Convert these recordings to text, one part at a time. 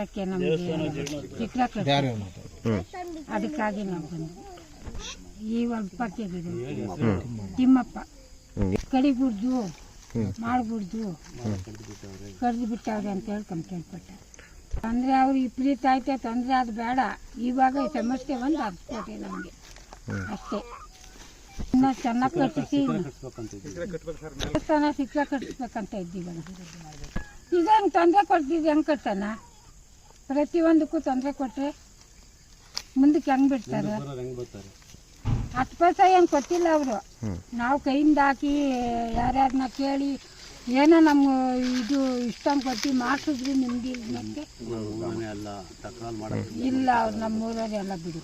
ಮಾಡೋಕ್ಕೆ ನಮಗೆ ಚಿತ್ರ ಅದಕ್ಕಾಗಿ ನಾವು ಬಂದ್ವಿ. ಈ ಒಬ್ಬಕ್ಕೆ ತಿಮ್ಮಪ್ಪ ಕಡಿಬಿಡ್ದು ಮಾಡ್ಬಿಡ್ದು ಕಡ್ದು ಬಿಟ್ಟವ್ರೆ ಅಂತ ಹೇಳಿ ಕಂಪ್ಲೇಂಟ್ ಕೊಟ್ಟ. ಅಂದರೆ ಅವ್ರು ವಿಪರೀತ ಐತೆ ತೊಂದರೆ ಅದು ಬೇಡ, ಇವಾಗ ಸಮಸ್ಯೆ ಒಂದು ಹಚ್ಕೋತೆ ನಮಗೆ ಅಷ್ಟೇ. ಇನ್ನು ಚೆನ್ನಾಗಿ ಕಟ್ಟಿಸಿ ದೇವಸ್ಥಾನ ಶಿಕ್ಷಣ ಕಟ್ಟಿಸ್ಬೇಕಂತ ಇದ್ದೀವಲ್ಲ. ಈಗ ಹೆಂಗೆ ತೊಂದರೆ ಕೊಡ್ತಿದ್ದು ಹೆಂಗೆ ಕಟ್ಟಾನ? ಪ್ರತಿಯೊಂದಕ್ಕೂ ತೊಂದರೆ ಕೊಟ್ಟರೆ ಮುಂದಕ್ಕೆ ಹೆಂಗೆ ಬಿಡ್ತಾರೆ? 10% ಏನು ಕೊಟ್ಟಿಲ್ಲ ಅವರು. ನಾವು ಕೈಯಿಂದ ಹಾಕಿ ಯಾರ್ಯಾರನ್ನ ಕೇಳಿ ಏನೋ ನಮ್ಮ ಇದು ಇಷ್ಟಂಗೆ ಕೊಟ್ಟು ಮಾಡಿಸಿದ್ರಿ ನಿಮ್ಗೆ ಇಲ್ಲ. ಅವ್ರು ನಮ್ಮೂರವರೆಲ್ಲ ಬಿಡು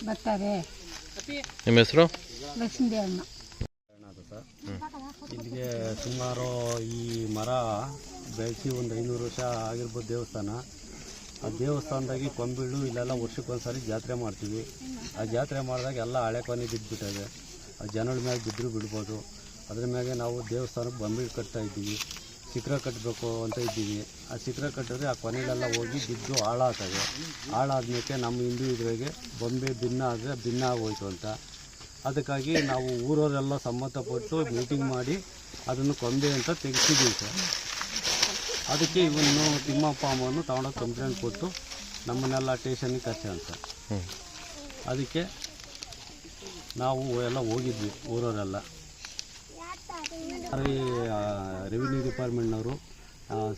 ಬರ್ತಾರೆ. ನಿಮ್ಮ ಹೆಸರು? ಲಕ್ಷ್ಮೀದೇವಮ್ಮ. ಇಲ್ಲಿಗೆ ಸುಮಾರು ಈ ಮರ ಬೆಳೆಸಿ ಒಂದು 500 ವರ್ಷ ಆಗಿರ್ಬೋದು ದೇವಸ್ಥಾನ. ಆ ದೇವಸ್ಥಾನದಾಗಿ ಕೊಂಬಿಳು ಇಲ್ಲೆಲ್ಲ ವರ್ಷಕ್ಕೊಂದ್ಸರಿ ಜಾತ್ರೆ ಮಾಡ್ತೀವಿ. ಆ ಜಾತ್ರೆ ಮಾಡಿದಾಗ ಎಲ್ಲ ಹಳೆ ಕೊನೆ ಬಿದ್ದುಬಿಟ್ಟಿದೆ. ಆ ಜನಗಳ ಮೇಲೆ ಬಿದ್ದರೂ ಬಿಡ್ಬೋದು. ಅದ್ರ ಮ್ಯಾಗೆ ನಾವು ದೇವಸ್ಥಾನಕ್ಕೆ ಬೊಂಬೆ ಕಟ್ತಾ ಇದ್ದೀವಿ. ಶಿಖರ ಕಟ್ಟಬೇಕು ಅಂತ ಇದ್ದೀವಿ. ಆ ಶಿಖರ ಕಟ್ಟಿದ್ರೆ ಆ ಕೊನೆಗಳೆಲ್ಲ ಹೋಗಿ ಬಿದ್ದು ಹಾಳಾಗ್ತವೆ. ಹಾಳಾದ್ಮೇಲೆ ನಮ್ಮ ಹಿಂದೂ ಇದ್ರಾಗೆ ಬೊಂಬೆ ಭಿನ್ನ ಆದರೆ ಭಿನ್ನ ಆಗೋಯ್ತು ಅಂತ. ಅದಕ್ಕಾಗಿ ನಾವು ಊರವರೆಲ್ಲ ಸಮ್ಮತಪಟ್ಟು ಮೀಟಿಂಗ್ ಮಾಡಿ ಅದನ್ನು ಕೊಂಬೆ ಅಂತ ತೆಗೆಸಿದ್ದೀವಿ ಸರ್. ಅದಕ್ಕೆ ಇವನು ತಿಮ್ಮಪ್ಪ ಅಮ್ಮನ್ನು ತಗೊಂಡೋಗಿ ಕಂಪ್ಲೇಂಟ್ ಕೊಟ್ಟು ನಮ್ಮನ್ನೆಲ್ಲ ಸ್ಟೇಷನ್ಗೆ ಕರ್ಸ್ಯಾನ ಸರ್. ಅದಕ್ಕೆ ನಾವು ಎಲ್ಲ ಹೋಗಿದ್ವಿ ಊರವರೆಲ್ಲ. ರೆವಿನ್ಯೂ ಡಿಪಾರ್ಟ್ಮೆಂಟ್ನವರು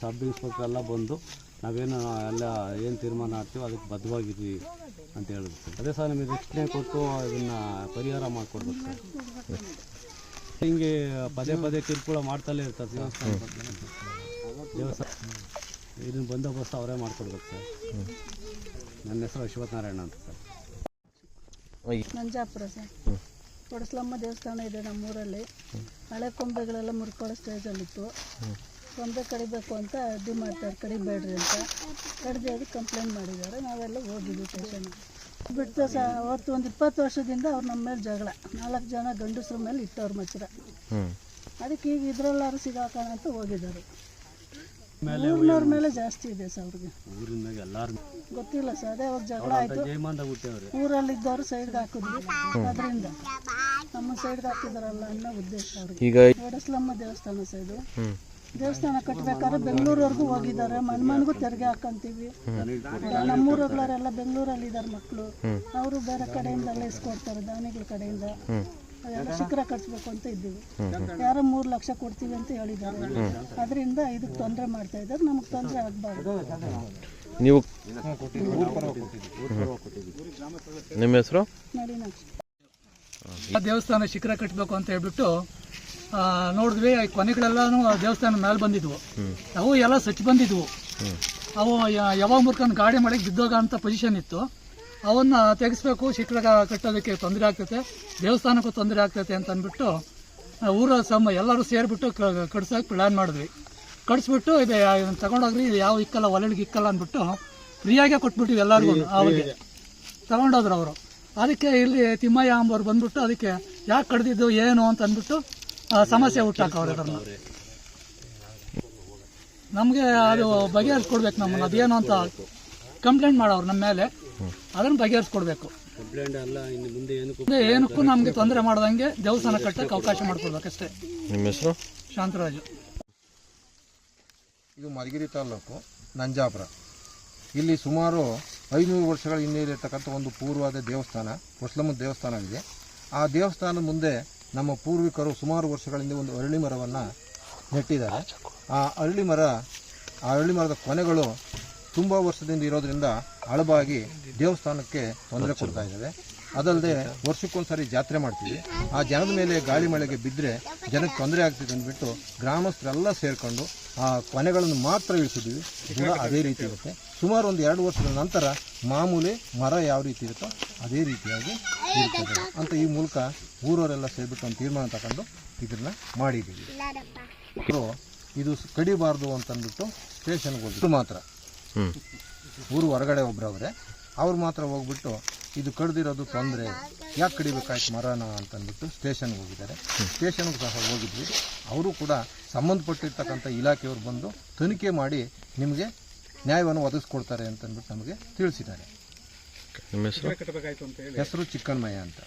ಸಬ್ ಇನ್ಸ್ಪೆಕ್ಟರ್ ಎಲ್ಲ ಬಂದು ನಾವೇನು ಎಲ್ಲ ಏನು ತೀರ್ಮಾನ ಆಗ್ತೀವೋ ಅದಕ್ಕೆ ಬದ್ಧವಾಗಿದ್ವಿ ಅಂತ ಹೇಳಿದ್ರು ಸರ್. ಅದೇ ಸರ್ ನಮಗೆ ರಕ್ಷಣೆ ಕೊಟ್ಟು ಇದನ್ನು ಪರಿಹಾರ ಮಾಡಿಕೊಡ್ಬೇಕು ಸರ್. ಹಿಂಗೆ ಪದೇ ಪದೇ ಕಿರುಕುಳ ಮಾಡ್ತಲೇ ಇರ್ತಾರೆ ದೇವಸ್ಥಾನ. ಇದನ್ನು ಬಂದೋಬಸ್ತ್ ಅವರೇ ಮಾಡಿಕೊಡ್ಬೇಕು ಸರ್. ನನ್ನ ಹೆಸರು ಅಶ್ವಥ್ ನಾರಾಯಣ ಅಂತ ಸರ್. ನಂಜಾಪುರ ಸರ್. ಕೊಡಸ್ಲಮ್ಮ ದೇವಸ್ಥಾನ ಇದೆ ನಮ್ಮೂರಲ್ಲಿ. ಹಳೆ ಕೊಂಬೆಗಳೆಲ್ಲ ಮುರ್ಕೊಳ್ಳೋ ಸ್ಟೇಜಲ್ಲಿತ್ತು. ಕೊಂಬೆ ಕಡಿಬೇಕು ಅಂತ ಅಡ್ಡಿ ಮಾಡ್ತಾರೆ, ಕಡಿಬೇಡ್ರಿ ಅಂತ. ಕಡ್ದು ಅದಕ್ಕೆ ಕಂಪ್ಲೇಂಟ್ ಮಾಡಿದ್ದಾರೆ. ನಾವೆಲ್ಲ ಹೋಗಿದ್ವಿ ಸ್ಟೇಷನ್ ಬಿಟ್ಟು ಅವತ್ತು ಒಂದು 20 ವರ್ಷದಿಂದ ಅವ್ರು ನಮ್ಮ ಮೇಲೆ ಜಗಳ. 4 ಜನ ಗಂಡಸ್ರ ಮೇಲೆ ಇಟ್ಟವ್ರು ಮಚ್ಚರ. ಅದಕ್ಕೆ ಈಗ ಇದ್ರಲ್ಲಾರು ಸಿಗಾಕೋಣ ಅಂತ ಹೋಗಿದ್ದಾರೆ. ಊರಿನವ್ರ ಮೇಲೆ ಜಾಸ್ತಿ ಇದೆ ಸರ್ ಅವ್ರಿಗೆ. ಗೊತ್ತಿಲ್ಲ ಸರ್. ಅದೇ ಅವಾಗ ಜಗಳ ಆಯಿತು. ಊರಲ್ಲಿದ್ದವರು ಸೈಡ್ಗೆ ಹಾಕಿದ್ವಿ. ಅದರಿಂದ ನಮ್ಮ ಸೈಡ್ಗೆ ಹಾಕಿದಾರಲ್ಲ ಅನ್ನೋ ಉದ್ದೇಶ ಅವ್ರಿಗೆ. ಕೊಡಸ್ಲಮ್ಮ ದೇವಸ್ಥಾನ ಸೈಡು ದೇವಸ್ಥಾನ ಕಟ್ಟಬೇಕಾದ್ರೆ ಬೆಂಗಳೂರವರೆಗೂ ಹೋಗಿದ್ದಾರೆ. ಮನ್ಮನ್ಗೂ ತೆರಿಗೆ ಹಾಕಂತೀವಿ. ನಮ್ಮೂರವರೆಲ್ಲ ಬೆಂಗಳೂರಲ್ಲಿ ಇದ್ದಾರೆ ಮಕ್ಕಳು. ಅವರು ಬೇರೆ ಕಡೆಯಿಂದೆಲ್ಲ ಇಸ್ಕೊಡ್ತಾರೆ, ದಾನಿಗಳ ಕಡೆಯಿಂದ. ಎಲ್ಲ ಶಿಖರ ಕಟ್ಸ್ಬೇಕು ಅಂತ ಇದ್ದೀವಿ. ಯಾರೋ 3 ಲಕ್ಷ ಕೊಡ್ತೀವಿ ಅಂತ ಹೇಳಿದ್ದಾರೆ. ಅದರಿಂದ ಇದಕ್ಕೆ ತೊಂದರೆ ಮಾಡ್ತಾ ಇದ್ದಾರೆ. ನಮಗೆ ತೊಂದರೆ ಆಗಬಾರ್ದು. ನೀವು ನಿಮ್ಮ ಹೆಸರು? ದೇವಸ್ಥಾನ ಶಿಖರ ಕಟ್ಟಬೇಕು ಅಂತ ಹೇಳ್ಬಿಟ್ಟು ನೋಡಿದ್ವಿ. ಕೊನೆಗಳೆಲ್ಲನೂ ದೇವಸ್ಥಾನ ಮೇಲೆ ಬಂದಿದ್ವು. ಅವು ಎಲ್ಲ ಸಚ್ಚಿ ಬಂದಿದ್ವು. ಅವು ಯಾವಾಗ ಮುರ್ಕೊಂಡು ಗಾಡಿ ಮಾಡಕ್ಕೆ ಬಿದ್ದೋಗ ಅಂತ ಪೊಸಿಷನ್ ಇತ್ತು. ಅವನ್ನ ತೆಗೆಸ್ಬೇಕು. ಶಿಖರ ಕಟ್ಟೋದಕ್ಕೆ ತೊಂದರೆ ಆಗ್ತೈತೆ, ದೇವಸ್ಥಾನಕ್ಕೂ ತೊಂದರೆ ಆಗ್ತೈತೆ ಅಂತ ಅಂದ್ಬಿಟ್ಟು ಊರ ಎಲ್ಲರೂ ಸೇರಿಬಿಟ್ಟು ಕಟ್ಸೋಕೆ ಪ್ಲ್ಯಾನ್ ಮಾಡಿದ್ವಿ. ಕಟ್ಸ್ಬಿಟ್ಟು ಇದು ತಗೊಂಡೋಗ್ರಿ, ಇದು ಯಾವ ಇಕ್ಕಲ್ಲ, ಒಲೆಗೆ ಇಕ್ಕಲ್ಲ ಅಂದ್ಬಿಟ್ಟು ಫ್ರೀಯಾಗೆ ಕೊಟ್ಬಿಟ್ಟಿವಿ ಎಲ್ಲರಿಗೂ. ಅವ್ರಿಗೆ ತಗೊಂಡೋದ್ರು ಅವರು. ಅದಕ್ಕೆ ಇಲ್ಲಿ ತಿಮ್ಮಯ್ಯ ಅಂಬವ್ರು ಬಂದ್ಬಿಟ್ಟು ಅದಕ್ಕೆ ಯಾಕೆ ಕಡ್ದಿದ್ದು ಏನು ಅಂತ ಅಂದ್ಬಿಟ್ಟು ಸಮಸ್ಯೆ ಹುಟ್ಟಾಕವ್ರೆ. ಅದನ್ನು ನಮಗೆ ಅದು ಬಗೆಹರಿಸ್ಕೊಡ್ಬೇಕು. ನಮ್ಮನ್ನು ಅದೇನು ಅಂತ ಕಂಪ್ಲೇಂಟ್ ಮಾಡೋರು ನಮ್ಮ ಮೇಲೆ. ಅದನ್ನು ಬಗೆಹರಿಸ್ಕೊಡ್ಬೇಕು. ಮುಂದೆ ಏನಕ್ಕೂ ನಮಗೆ ತೊಂದರೆ ಮಾಡ್ದಂಗೆ ದೇವಸ್ಥಾನ ಕಟ್ಟಕ್ಕೆ ಅವಕಾಶ ಮಾಡಿಕೊಡ್ಬೇಕಷ್ಟೇ. ನಿಮ್ಮ ಹೆಸರು? ಶಾಂತರಾಜು. ಇದು ಮಧುಗಿರಿ ತಾಲೂಕು ನಂಜಾಪುರ. ಇಲ್ಲಿ ಸುಮಾರು 500 ವರ್ಷಗಳ ಹಿಂದೆ ಇರತಕ್ಕಂಥ ಒಂದು ಪೂರ್ವದ ದೇವಸ್ಥಾನ, ಕೊಡಸ್ಲಮ್ಮ ದೇವಸ್ಥಾನವಿದೆ. ಆ ದೇವಸ್ಥಾನದ ಮುಂದೆ ನಮ್ಮ ಪೂರ್ವಿಕರು ಸುಮಾರು ವರ್ಷಗಳಿಂದ ಒಂದು ಅರಳಿ ಮರವನ್ನು ನೆಟ್ಟಿದ್ದಾರೆ. ಆ ಅರಳಿ ಮರದ ಕೊನೆಗಳು ತುಂಬ ವರ್ಷದಿಂದ ಇರೋದ್ರಿಂದ ಹಳಬಾಗಿ ದೇವಸ್ಥಾನಕ್ಕೆ ತೊಂದರೆ ಕೊಡ್ತಾ ಇದ್ದಾವೆ. ಅದಲ್ಲದೆ ವರ್ಷಕ್ಕೊಂದ್ಸರಿ ಜಾತ್ರೆ ಮಾಡ್ತೀವಿ. ಆ ಜನದ ಮೇಲೆ ಗಾಳಿ ಮಳೆಗೆ ಬಿದ್ದರೆ ಜನಕ್ಕೆ ತೊಂದರೆ ಆಗ್ತಿದೆ ಅಂದ್ಬಿಟ್ಟು ಗ್ರಾಮಸ್ಥರೆಲ್ಲ ಸೇರಿಕೊಂಡು ಆ ಕೊನೆಗಳನ್ನು ಮಾತ್ರ ಇಳಿಸಿದ್ವಿ. ಕೂಡ ಅದೇ ರೀತಿ ಇರುತ್ತೆ. ಸುಮಾರು ಒಂದು 2 ವರ್ಷದ ನಂತರ ಮಾಮೂಲಿ ಮರ ಯಾವ ರೀತಿ ಇರುತ್ತೋ ಅದೇ ರೀತಿಯಾಗಿ ಇರ್ತದೆ ಅಂತ ಈ ಮೂಲಕ ಊರವರೆಲ್ಲ ಸೇರಿಬಿಟ್ಟು ಒಂದು ತೀರ್ಮಾನ ತಗೊಂಡು ಇದನ್ನ ಮಾಡಿದ್ದೀವಿ. ಇದು ಕಡಿಬಾರ್ದು ಅಂತಂದ್ಬಿಟ್ಟು ಸ್ಟೇಷನ್ಗೆ ಹೋಗಿದ್ದು ಮಾತ್ರ ಊರು ಹೊರಗಡೆ ಒಬ್ಬರವ್ರೆ ಅವ್ರು ಮಾತ್ರ ಹೋಗ್ಬಿಟ್ಟು ಇದು ಕಡ್ದಿರೋದು ತೊಂದರೆ, ಯಾಕೆ ಕಡಿಬೇಕಾಯ್ತು ಮರನ ಅಂತಂದ್ಬಿಟ್ಟು ಸ್ಟೇಷನ್ಗೆ ಹೋಗಿದ್ದಾರೆ. ಸ್ಟೇಷನ್ಗೆ ಸಹ ಹೋಗಿದ್ವಿ. ಅವರು ಕೂಡ ಸಂಬಂಧಪಟ್ಟಿರ್ತಕ್ಕಂಥ ಇಲಾಖೆಯವರು ಬಂದು ತನಿಖೆ ಮಾಡಿ ನಿಮಗೆ ನ್ಯಾಯವನ್ನು ಒದಗಿಸ್ಕೊಡ್ತಾರೆ ಅಂತಂದ್ಬಿಟ್ಟು ನಮಗೆ ತಿಳಿಸಿದ್ದಾರೆ. ನಿಮ್ಮ ಹೆಸರು? ಹೆಸರು ಚಿಕ್ಕಣ್ಣಮಯ್ಯ ಅಂತ.